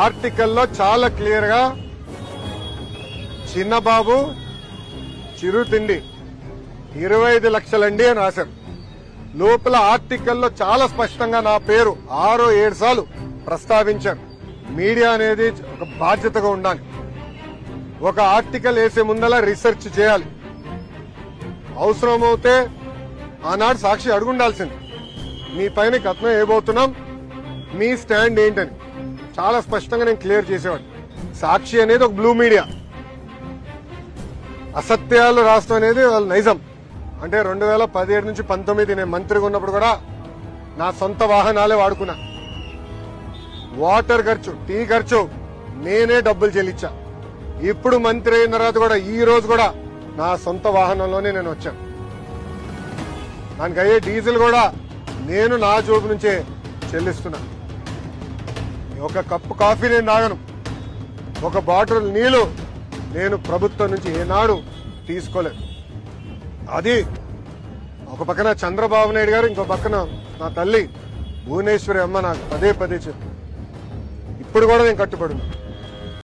ఆర్టికల్లో చాలా క్లియర్ గా చిన్నబాబు చిరు తిండి 25 లక్షలండి అని రాశారు. లోపల ఆర్టికల్లో చాలా స్పష్టంగా నా పేరు 6-7 సార్లు ప్రస్తావించారు. మీడియా అనేది ఒక బాధ్యతగా ఉండాలి. ఒక ఆర్టికల్ వేసే ముందలా రీసెర్చ్ చేయాలి. అవసరమవుతే ఆనాడు సాక్షి అడుగుండాల్సింది, మీ పైన కథనం వేయబోతున్నాం, మీ స్టాండ్ ఏంటని చాలా స్పష్టంగా నేను క్లియర్ చేసేవాడు. సాక్షి అనేది ఒక బ్లూ మీడియా. అసత్యాలు రాష్ట్రం అనేది వాళ్ళ నైజం. అంటే 2017 నుంచి 19 నేను మంత్రిగా ఉన్నప్పుడు కూడా నా సొంత వాహనాలే వాడుకున్నా. వాటర్ ఖర్చు, టీ ఖర్చు నేనే డబ్బులు చెల్లించా. ఇప్పుడు మంత్రి అయిన తర్వాత కూడా ఈ రోజు కూడా నా సొంత వాహనంలోనే నేను వచ్చాను. దానికి అయ్యే డీజిల్ కూడా నేను నా జోబు నుంచే చెల్లిస్తున్నా. ఒక కప్పు కాఫీ నేను తాగను, ఒక బాటిల్ నీళ్లు నేను ప్రభుత్వం నుంచి ఏనాడు తీసుకోలేదు. అది ఒక పక్కన చంద్రబాబు నాయుడు గారు, ఇంకో పక్కన నా తల్లి భువనేశ్వరి అమ్మ నాకు పదే చెప్పు. ఇప్పుడు కూడా నేను కట్టుబడి ఉన్నా.